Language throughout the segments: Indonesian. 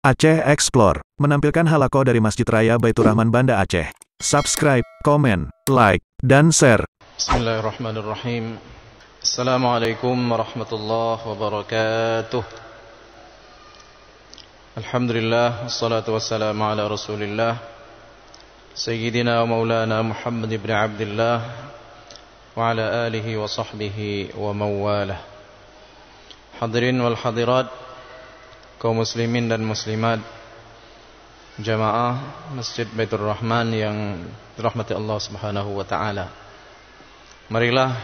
Aceh Explore menampilkan halaqah dari Masjid Raya Baitur Rahman Banda Aceh. Subscribe, komen, like, dan share. Bismillahirrahmanirrahim. Assalamualaikum warahmatullahi wabarakatuh. Alhamdulillah, wassalatu wassalamu ala rasulillah Sayyidina wa maulana Muhammad ibn Abdullah wa ala alihi wa sahbihi wa mawalah. Hadirin wal hadirat, kaum muslimin dan muslimat, jamaah Masjid Baitur Rahman yang dirahmati Allah Subhanahu wa taala. Marilah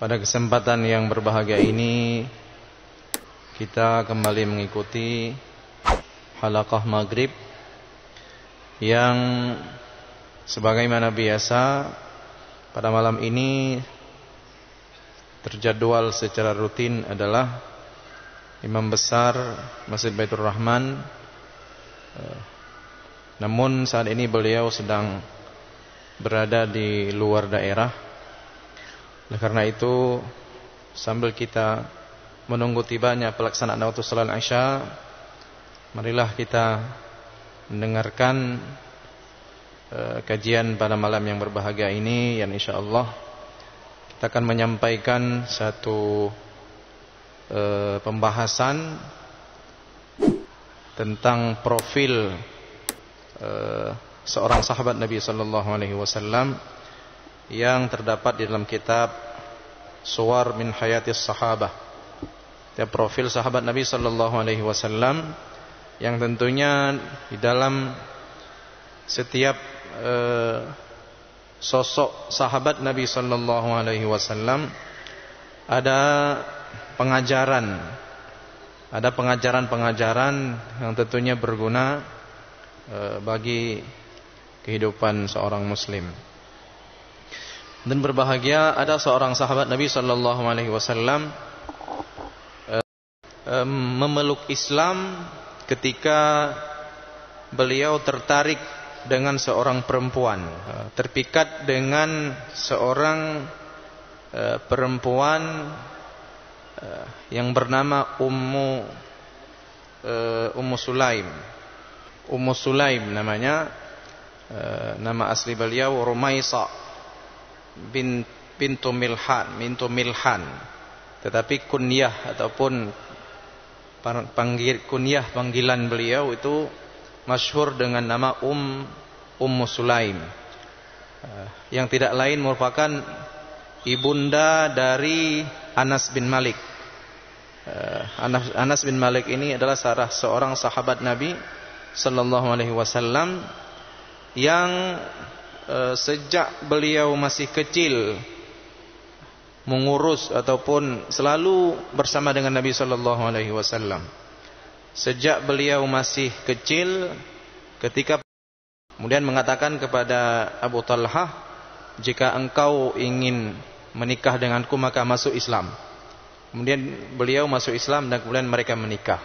pada kesempatan yang berbahagia ini kita kembali mengikuti halaqah maghrib yang sebagaimana biasa pada malam ini terjadwal secara rutin adalah Imam besar Masjid Baitur Rahman. Namun saat ini beliau sedang berada di luar daerah. Oleh karena itu, sambil kita menunggu tibanya pelaksanaan waktu salat Isya, marilah kita mendengarkan kajian pada malam yang berbahagia ini, yang insyaallah kita akan menyampaikan satu pembahasan tentang profil seorang sahabat Nabi sallallahu alaihi wasallam yang terdapat di dalam kitab Suwar min Hayatis Sahabah. Ya, profil sahabat Nabi sallallahu alaihi wasallam yang tentunya di dalam setiap sosok sahabat Nabi sallallahu alaihi wasallam ada pengajaran, ada pengajaran-pengajaran yang tentunya berguna bagi kehidupan seorang muslim. Dan berbahagia ada seorang sahabat Nabi sallallahu alaihi wasallam memeluk Islam ketika beliau tertarik dengan seorang perempuan, terpikat dengan seorang perempuan yang bernama Ummu Sulaim. Ummu Sulaim namanya, nama asli beliau Rumaisa bintu Milhan, tetapi kunyah ataupun panggilan beliau itu masyhur dengan nama Ummu Sulaim, yang tidak lain merupakan ibunda dari Anas bin Malik. Anas bin Malik ini adalah salah seorang sahabat Nabi sallallahu alaihi wasallam yang sejak beliau masih kecil mengurus ataupun selalu bersama dengan Nabi sallallahu alaihi wasallam. Sejak beliau masih kecil, ketika kemudian mengatakan kepada Abu Talhah, jika engkau ingin menikah denganku maka masuk Islam. Kemudian beliau masuk Islam dan kemudian mereka menikah.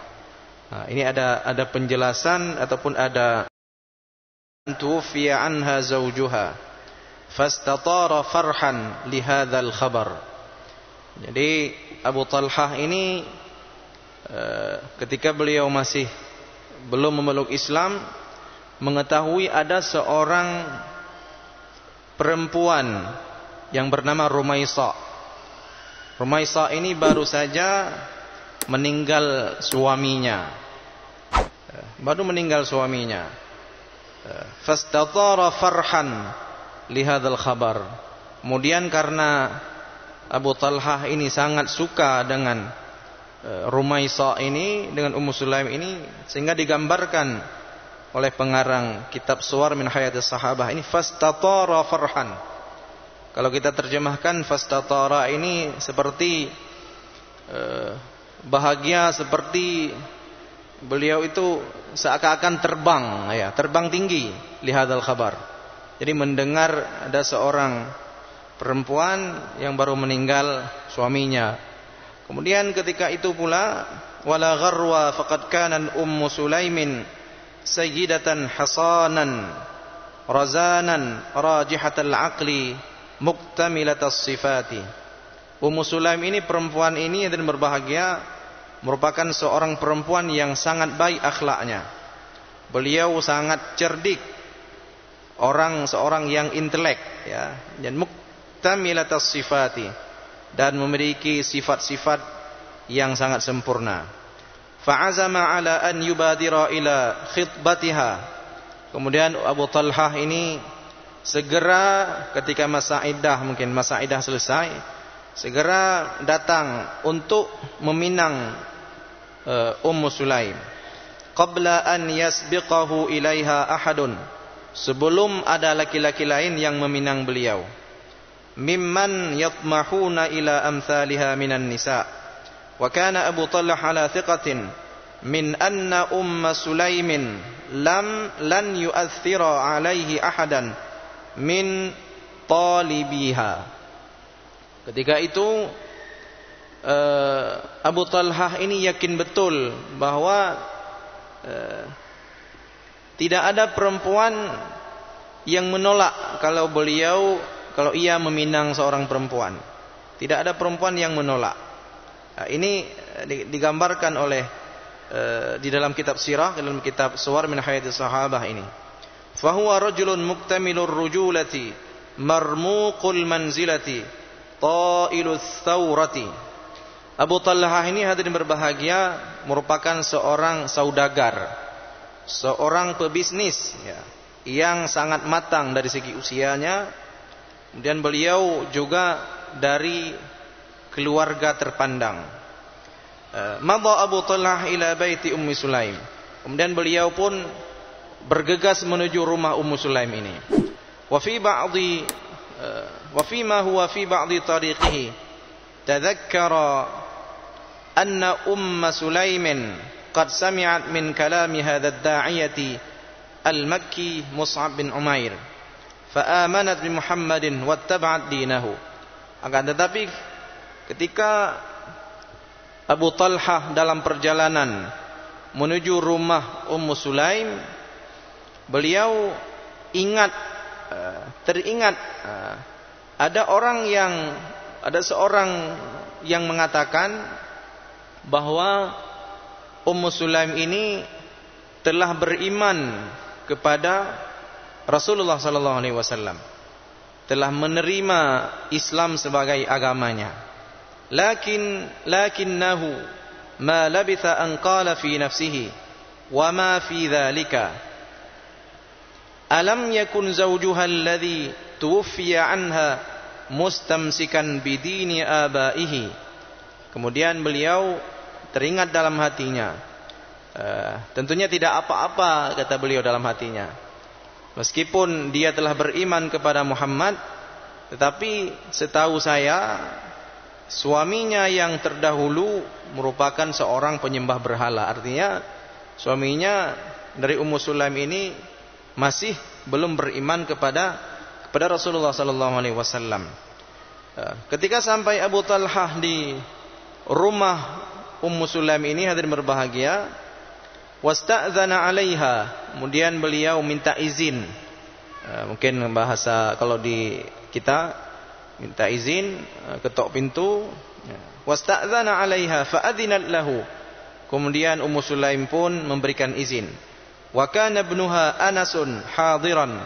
Nah, ini ada penjelasan ataupun ada tufiya anha zawjuha fastatara farhan lihadzal khabar. Jadi Abu Talhah ini ketika beliau masih belum memeluk Islam, mengetahui ada seorang perempuan yang bernama Rumaisa. Rumaisa ini baru saja meninggal suaminya. Fastatara farhan lihadzal khabar. Kemudian karena Abu Talhah ini sangat suka dengan Rumaisa ini, dengan Ummu Sulaim ini, sehingga digambarkan oleh pengarang kitab Suwar min Hayatis Sahabah ini fastatara farhan. Kalau kita terjemahkan fastatara ini seperti bahagia, seperti beliau itu seakan-akan terbang, ya, terbang tinggi lihadzal khabar. Jadi mendengar ada seorang perempuan yang baru meninggal suaminya. Kemudian ketika itu pula, wala gharwa faqad kana Ummu Sulaimin sayyidatan hasanan razanan rajihatal aqli muktamilatas sifati. Ummu Sulaim ini, perempuan ini dan berbahagia, merupakan seorang perempuan yang sangat baik akhlaknya. Beliau sangat cerdik, seorang yang intelek, ya, dan muktamilatas sifati, dan memiliki sifat-sifat yang sangat sempurna. Fa'azama ala an yubadira ila khitbatiha. Kemudian Abu Talhah ini segera ketika masa iddah selesai, segera datang untuk meminang Ummu Sulaim. Qabla an yasbiqahu ilaiha ahadun, sebelum ada laki-laki lain yang meminang beliau. Mimman yatmahuna ila amthaliha minan nisa. Wa kana Abu Talhah ala thiqatin min anna Umma Sulaimin lan yu'athira alaihi ahadan min talibiha. Ketika itu Abu Talhah ini yakin betul bahwa tidak ada perempuan yang menolak kalau ia meminang seorang perempuan. Tidak ada perempuan yang menolak. Nah, ini digambarkan oleh di dalam kitab sirah, dalam kitab Suwar min Hayatis Sahabah ini. Fahuwa rajulun muktamilur rujulati marmuqul manzilati ta'ilus thawrati. Abu Talhah ini, hadirin berbahagia, merupakan seorang saudagar, seorang pebisnis, ya, yang sangat matang dari segi usianya. Kemudian beliau juga dari keluarga terpandang. Madha Abu Talhah ila baiti Ummi Sulaim. Kemudian beliau pun bergegas menuju rumah Ummu Sulaim ini. Wa fi ma huwa fi ba'di tariqihi tadhakkara anna Umma Sulaimin qad sami'at min kalami hadha ad-da'iyati al-Makki Mus'ab bin Umair fa amanat bi Muhammadin wattaba'at dinahu. Akan tetapi ketika Abu Talhah dalam perjalanan menuju rumah Ummu Sulaim, beliau teringat ada seorang yang mengatakan bahwa Ummu Sulaim ini telah beriman kepada Rasulullah sallallahu alaihi wasallam, telah menerima Islam sebagai agamanya. Lakinnahu ma labitha an qala fi nafsihi wa ma fi dhalika alam yakun zawjuha alladhi tuwfiya anha mustamsikan bidini abaihi. Kemudian beliau teringat dalam hatinya, tentunya tidak apa-apa, kata beliau dalam hatinya, meskipun dia telah beriman kepada Muhammad, tetapi setahu saya suaminya yang terdahulu merupakan seorang penyembah berhala. Artinya suaminya dari Ummu Sulaim ini masih belum beriman kepada Rasulullah sallallahu alaihi wasallam. Ketika sampai Abu Talhah di rumah Ummu Sulaim ini, hadirin berbahagia, wasta'dzana 'alaiha, kemudian beliau minta izin. Mungkin bahasa kalau di kita minta izin, ketok pintu. Wasta'dzana 'alaiha fa'adzinat lahu. Kemudian Ummu Sulaim pun memberikan izin. Wa kana ibnuha Anasun hadiran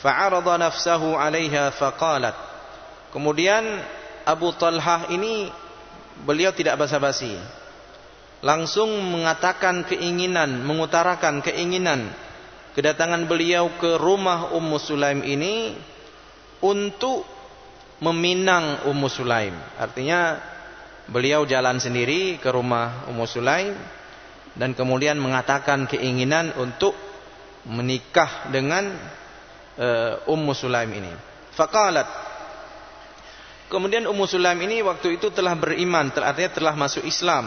fa'arada nafsahu 'alaiha faqalat. Kemudian Abu Talhah ini beliau tidak basa-basi, langsung mengutarakan keinginan kedatangan beliau ke rumah Ummu Sulaim ini untuk meminang Ummu Sulaim. Artinya beliau jalan sendiri ke rumah Ummu Sulaim dan kemudian mengatakan keinginan untuk menikah dengan Ummu Sulaim ini. Faqalat, kemudian Ummu Sulaim ini waktu itu telah beriman, artinya telah masuk Islam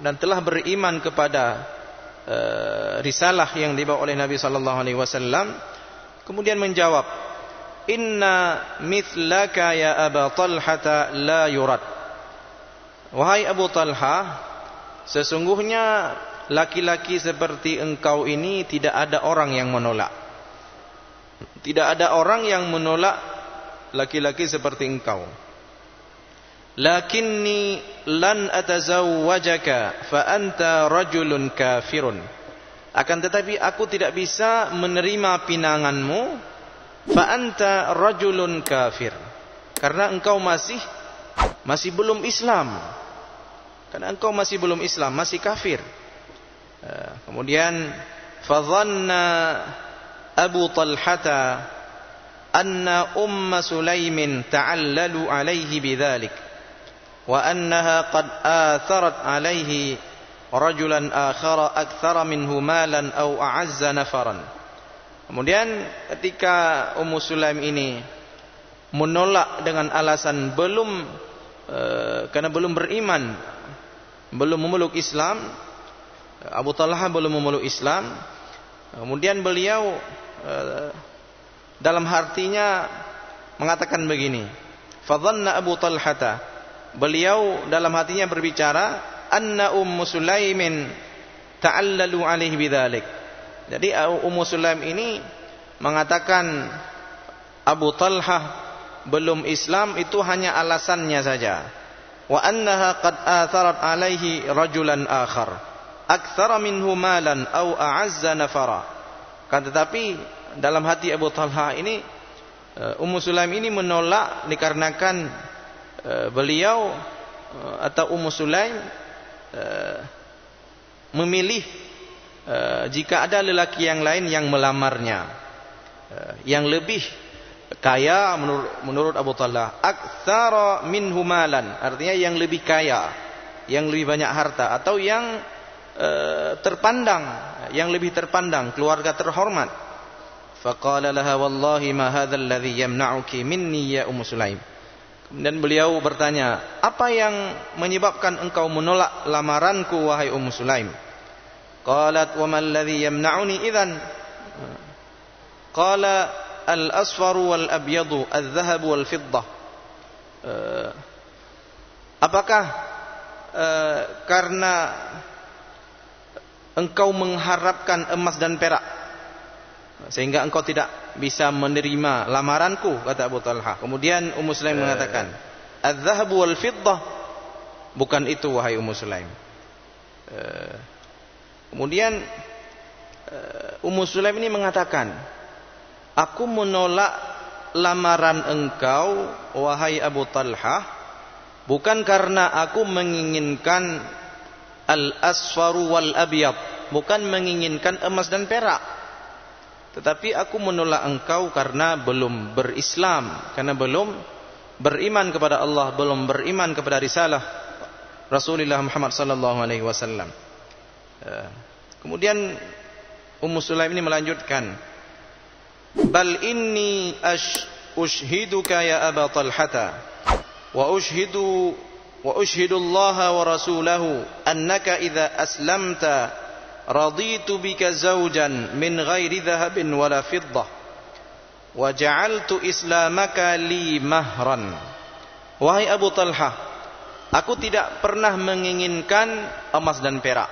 dan telah beriman kepada risalah yang dibawa oleh Nabi sallallahu alaihi wasallam. Kemudian menjawab, "Inna mithlaka ya Aba Talhata la yurad." Wahai Abu Talhah, sesungguhnya laki-laki seperti engkau ini tidak ada orang yang menolak. Tidak ada orang yang menolak laki-laki seperti engkau. lakinni lan atazawwajaka fa anta rajulun kafirun. Akan tetapi aku tidak bisa menerima pinanganmu, fa anta rajulun kafir, karena engkau masih belum Islam. Karena engkau masih belum Islam, masih kafir. Kemudian fadhanna Abu Talhata anna Sulaimin ta'allalu alaihi bidzalik wa annaha qad atharat alaihi rajulan akhara aktsara minhu malan aw a'azza nafaran. Kemudian ketika Ummu Sulaim ini menolak dengan alasan karena belum beriman, belum memeluk Islam, Abu Talha belum memeluk Islam, kemudian beliau dalam hatinya mengatakan begini, fadhanna Abu Talhata, beliau dalam hatinya berbicara, anna Ummu Sulaimin ta'allalu alaihi bidzalik. Jadi Ummu Sulaim ini mengatakan Abu Talha belum Islam itu hanya alasannya saja. Wa annaha qad atharat alaihi rajulan akhar aktsara minhu malan aw a'azza nafara. Kan tetapi dalam hati Abu Talha ini, Ummu Sulaim ini menolak dikarenakan beliau atau Ummu Sulaim memilih jika ada lelaki yang lain yang melamarnya, yang lebih kaya menurut Abu Talha, aktsara minhu malan, artinya yang lebih kaya, yang lebih banyak harta, atau yang terpandang, yang lebih terpandang, keluarga terhormat. Faqala laha wallahi ma hadzal ladzi yamna'uki minni ya Ummu Sulaim. Kemudian beliau bertanya, apa yang menyebabkan engkau menolak lamaranku wahai Ummu Sulaim? Qalat wa mal ladzi yamna'uni idzan? Qala al-asfaru wal abyadu adh-dhahabu wal fiddah. Apakah karena engkau mengharapkan emas dan perak sehingga engkau tidak bisa menerima lamaranku, kata Abu Talha. Kemudian Ummu Sulaim mengatakan, adz-dzahabu wal fiddah, bukan itu wahai Ummu Sulaim. Kemudian Ummu Sulaim ini mengatakan, aku menolak lamaran engkau wahai Abu Talha bukan karena aku menginginkan al-asfaru wal abyad, bukan menginginkan emas dan perak, tetapi aku menolak engkau karena belum berislam, karena belum beriman kepada Allah, belum beriman kepada risalah Rasulullah Muhammad sallallahu alaihi wasallam. Kemudian Ummu Sulaim ini melanjutkan, bal inni ushhiduka ya Aba Talhata wa ushhidu Allah wa rasulahu annaka idza aslamta raditu bika zawjan min ghairi dhahabin wala fiddah wa ja'altu islamaka li mahran. Wahai Abu Talha, aku tidak pernah menginginkan emas dan perak,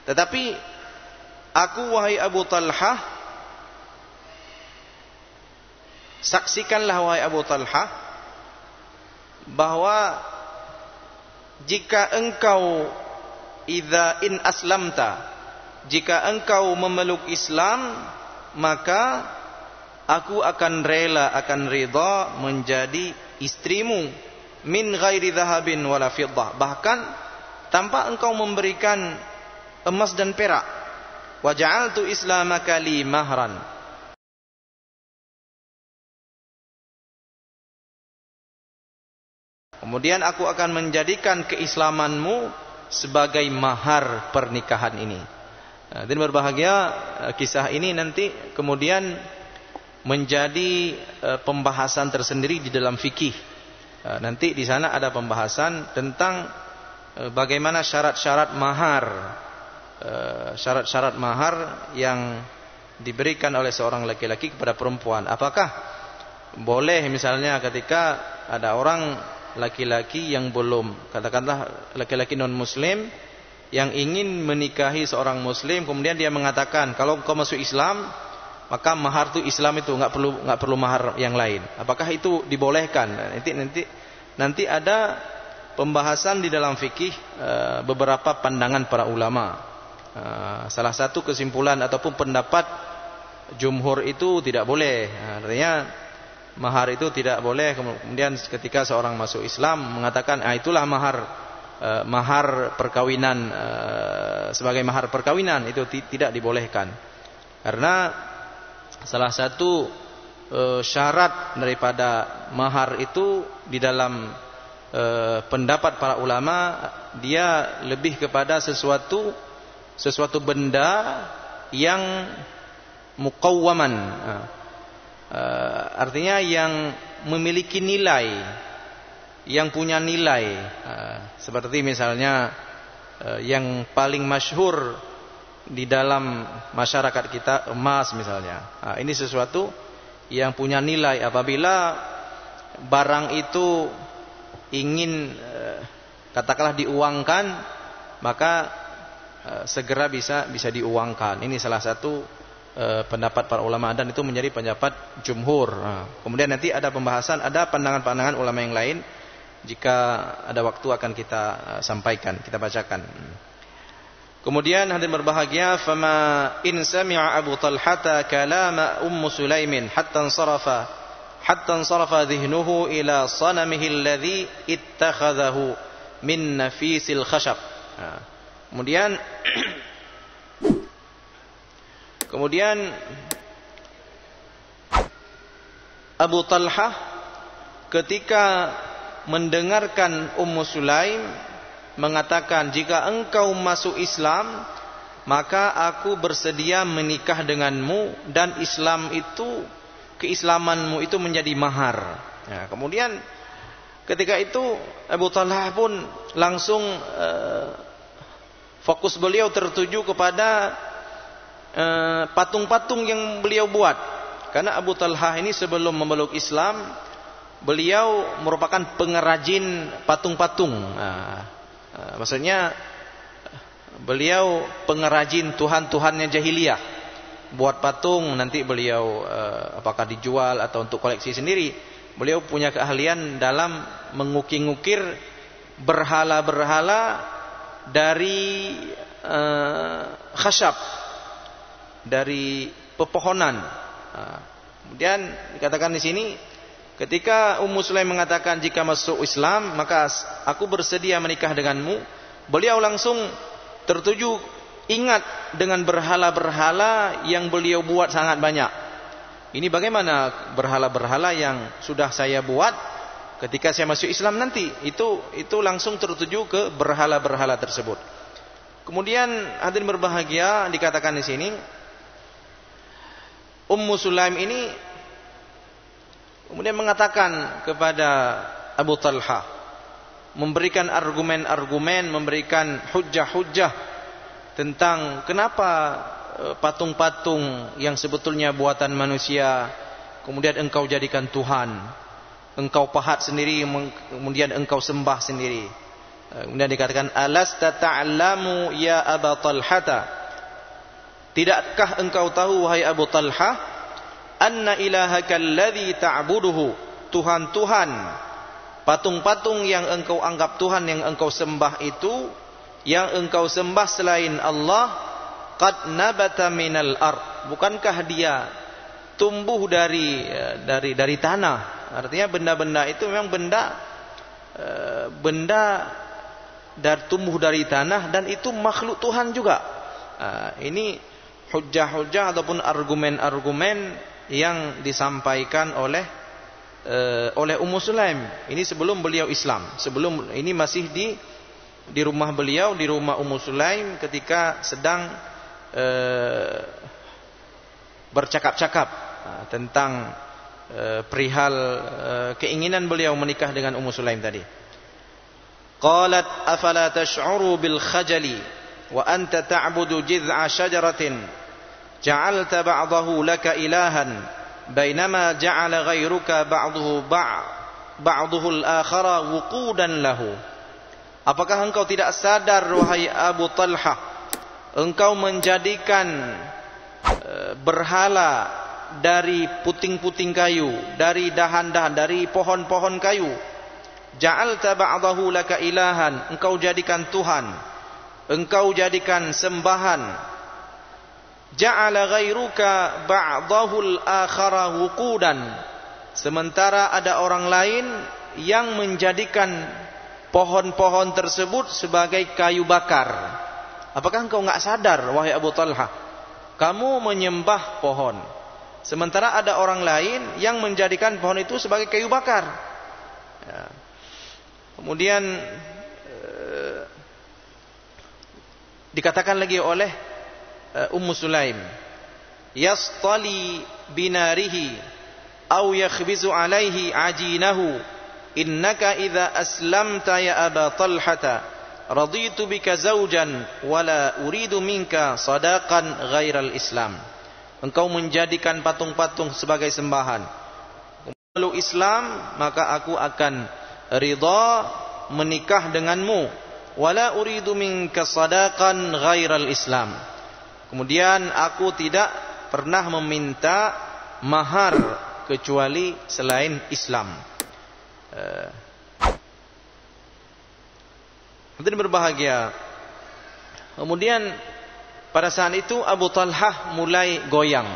tetapi aku wahai Abu Talha, saksikanlah wahai Abu Talha bahwa jika engkau in aslamta, jika engkau memeluk Islam, maka aku akan rela, akan ridha menjadi istrimu, min ghairi dhahabin wala fiddah, bahkan tanpa engkau memberikan emas dan perak. Wa ja'altu islamaka li mahran, kemudian aku akan menjadikan keislamanmu sebagai mahar pernikahan ini. Dan berbahagia kisah ini nanti kemudian menjadi pembahasan tersendiri di dalam fikih. Nanti di sana ada pembahasan tentang bagaimana syarat-syarat mahar, syarat-syarat mahar yang diberikan oleh seorang laki-laki kepada perempuan. Apakah boleh misalnya ketika ada orang laki-laki yang belum, katakanlah laki-laki non muslim yang ingin menikahi seorang muslim, kemudian dia mengatakan, kalau engkau masuk Islam maka mahar itu Islam itu nggak perlu mahar yang lain. Apakah itu dibolehkan? Nanti ada pembahasan di dalam fikih beberapa pandangan para ulama. Salah satu kesimpulan ataupun pendapat jumhur itu tidak boleh. Artinya mahar itu tidak boleh. Kemudian ketika seorang masuk Islam mengatakan itulah mahar perkawinan, sebagai mahar perkawinan, itu tidak dibolehkan. Karena salah satu syarat daripada mahar itu di dalam pendapat para ulama, dia lebih kepada sesuatu benda yang muqawwaman, artinya yang memiliki nilai, yang punya nilai, seperti misalnya yang paling masyhur di dalam masyarakat kita, emas misalnya. Ini sesuatu yang punya nilai. Apabila barang itu ingin katakanlah diuangkan, maka segera bisa diuangkan. Ini salah satu pendapat para ulama, dan itu menjadi pendapat jumhur. Kemudian nanti ada pembahasan, ada pandangan-pandangan ulama yang lain. Jika ada waktu akan kita sampaikan, kita bacakan. Kemudian hadirin berbahagia, fama in sami'a Abu Talhata kalama Sulaimin hatta ansarafa dhihnuhu ila sanamihi alladhi ittakhadhahu min nafisil khashab. Kemudian Abu Talhah ketika mendengarkan Sulaim mengatakan, jika engkau masuk Islam, maka aku bersedia menikah denganmu, dan keislamanmu itu menjadi mahar. Kemudian ketika itu Abu Talhah pun langsung fokus beliau tertuju kepada patung-patung yang beliau buat. Karena Abu Talhah ini sebelum memeluk Islam, beliau merupakan pengrajin patung-patung. Maksudnya beliau pengrajin tuhan-tuhannya jahiliyah. Buat patung, nanti beliau apakah dijual atau untuk koleksi sendiri. Beliau punya keahlian dalam mengukir-ngukir berhala-berhala dari khasyab, dari pepohonan. Kemudian dikatakan di sini, ketika Sulaim mengatakan, jika masuk Islam maka aku bersedia menikah denganmu, beliau langsung tertuju, ingat dengan berhala-berhala yang beliau buat sangat banyak. Ini bagaimana berhala-berhala yang sudah saya buat ketika saya masuk Islam nanti, itu langsung tertuju ke berhala-berhala tersebut. Kemudian hadirin berbahagia, dikatakan di sini Sulaim ini kemudian mengatakan kepada Abu Talhah, memberikan argumen-argumen, memberikan hujjah-hujjah tentang kenapa patung-patung yang sebetulnya buatan manusia kemudian engkau jadikan Tuhan, engkau pahat sendiri, kemudian engkau sembah sendiri. Kemudian dikatakan, alasta ta'lamu ya Abu Talhata, tidakkah engkau tahu wahai Abu Talhah, anna ilahaka alladhi ta'buduhu, Tuhan-Tuhan, patung-patung yang engkau anggap Tuhan, yang engkau sembah itu, yang engkau sembah selain Allah, qad nabata minal ard, bukankah dia tumbuh dari tanah? Artinya benda-benda itu memang benda tumbuh dari tanah, dan itu makhluk Tuhan juga. Ini hujjah-hujjah ataupun argumen-argumen yang disampaikan oleh Sulaim. Ini sebelum beliau Islam, sebelum ini masih di rumah beliau, di rumah Sulaim, ketika sedang bercakap-cakap tentang perihal keinginan beliau menikah dengan Sulaim tadi. Qalat afala tash'uru bil khajali wa anta ta'budu jid'a syajaratin ja'alta ba'dahu laka ilahan bainama ja'ala ghairuka ba'dahu al-akhara wuqudan lahu. Apakah engkau tidak sadar wahai Abu Talhah, engkau menjadikan berhala dari puting-puting kayu, dari dahan-dahan, dari pohon-pohon kayu. Ja'alta ba'dahu laka ilahan, engkau jadikan Tuhan, engkau jadikan sembahan. Ja'ala ghairuka ba'dahul akhara wuqudan, sementara ada orang lain yang menjadikan pohon-pohon tersebut sebagai kayu bakar. Apakah engkau enggak sadar, wahai Abu Talha, kamu menyembah pohon, sementara ada orang lain yang menjadikan pohon itu sebagai kayu bakar. Ya. Kemudian dikatakan lagi oleh Ummu Sulaim, yastali binarihi aw yakhbizu alaihi ajinahu, innaka idza aslamta ya Aba Talhata raditu bika zawjan wala uridu minka sadaqan ghairal Islam. Engkau menjadikan patung-patung sebagai sembahan, memeluk Islam, maka aku akan ridha menikah denganmu. Wala uridu minka sadaqan ghairal Islam. Kemudian aku tidak pernah meminta mahar kecuali selain Islam. Hadirin berbahagia. Kemudian pada saat itu Abu Talhah mulai goyang.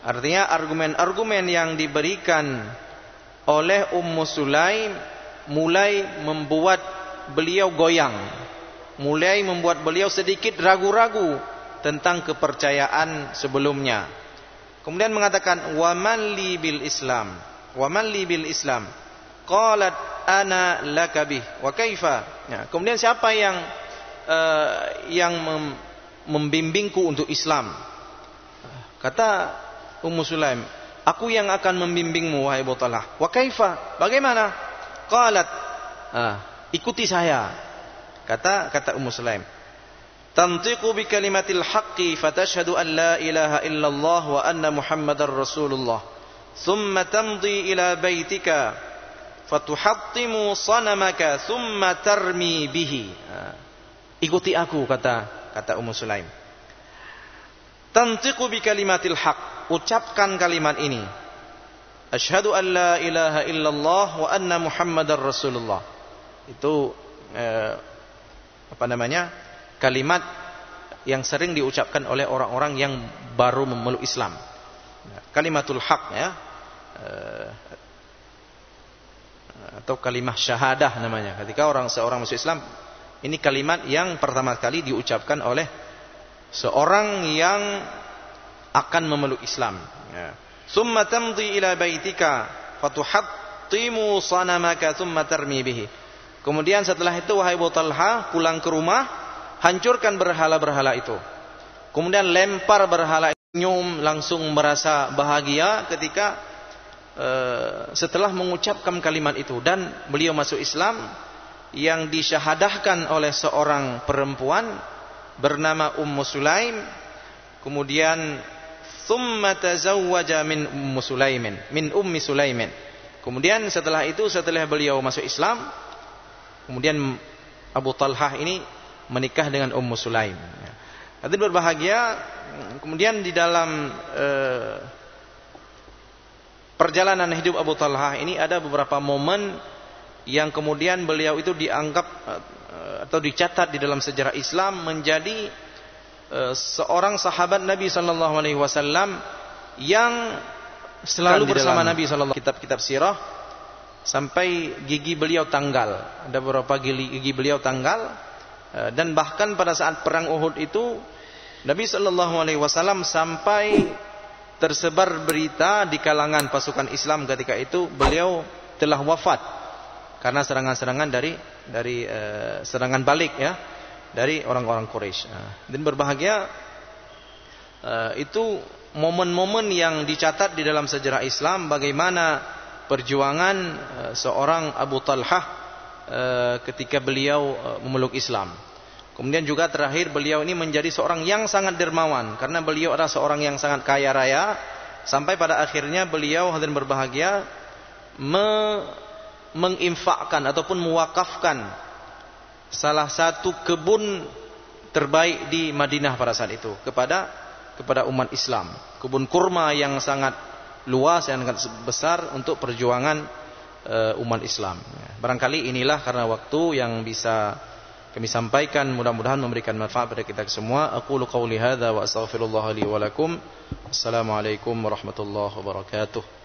Artinya argumen-argumen yang diberikan oleh Ummu Sulaim mulai membuat beliau goyang, mulai membuat beliau sedikit ragu-ragu tentang kepercayaan sebelumnya. Kemudian mengatakan, wa man li bil Islam, wa man li bil Islam, qalat ana laka bih wa kaifa. Ya, kemudian siapa yang membimbingku untuk Islam? Kata Ummu Sulaim, aku yang akan membimbingmu wahai Abu Talhah. Wa kaifa? Bagaimana? Qalat, ikuti saya. Kata Ummu Sulaim, tantiqu bi kalimatil haqqi fatashhadu an la ilaha illallah wa anna Muhammadar Rasulullah. Thumma tamdi ila baitika fatuhattimu sanamaka thumma tarmi bihi. Ikuti aku, kata Ummu Sulaim. Tantiqu bi kalimatil haqq, ucapkan kalimat ini. Asyhadu an la ilaha illallah wa anna Muhammadar Rasulullah. Itu kalimat yang sering diucapkan oleh orang-orang yang baru memeluk Islam. Kalimatul haq, ya, atau kalimah syahadah namanya. Ketika seorang masuk Islam, ini kalimat yang pertama kali diucapkan oleh seorang yang akan memeluk Islam. Summa tamdi ila baitika fatuhattimu sanamaka thumma tarmi bihi. Kemudian setelah itu wahai Abu Talha, pulang ke rumah, hancurkan berhala-berhala itu. Kemudian lempar berhala itu, senyum, langsung merasa bahagia ketika setelah mengucapkan kalimat itu. Dan beliau masuk Islam yang disyahadahkan oleh seorang perempuan bernama Ummu Sulaim. Kemudian thumma tazawwaja min Ummi Sulaimin. Kemudian setelah itu, setelah beliau masuk Islam, kemudian Abu Talhah ini menikah dengan Ummu Sulaim. Hadirin berbahagia, kemudian di dalam perjalanan hidup Abu Talhah ini ada beberapa momen yang kemudian beliau itu dianggap atau dicatat di dalam sejarah Islam menjadi seorang sahabat Nabi sallallahu alaihi wasallam yang selalu bersama Nabi sallallahu alaihi wasallam. Kitab-kitab sirah sampai gigi beliau tanggal. Ada beberapa gigi beliau tanggal, dan bahkan pada saat perang Uhud itu Nabi sallallahu alaihi wasallam sampai tersebar berita di kalangan pasukan Islam ketika itu beliau telah wafat karena serangan-serangan dari serangan balik, ya, dari orang-orang Quraisy. Dan berbahagia, itu momen-momen yang dicatat di dalam sejarah Islam bagaimana perjuangan seorang Abu Talhah ketika beliau memeluk Islam. Kemudian juga terakhir beliau ini menjadi seorang yang sangat dermawan karena beliau adalah seorang yang sangat kaya raya, sampai pada akhirnya beliau, hadirin berbahagia, menginfakkan ataupun mewakafkan salah satu kebun terbaik di Madinah pada saat itu kepada kepada umat Islam, kebun kurma yang sangat luas, yang sangat besar untuk perjuangan umat Islam. Barangkali inilah karena waktu yang bisa kami sampaikan, mudah-mudahan memberikan manfaat pada kita semua. Aqulu qauli hadza wa astaghfirullah li wa lakum. Assalamualaikum warahmatullahi wabarakatuh.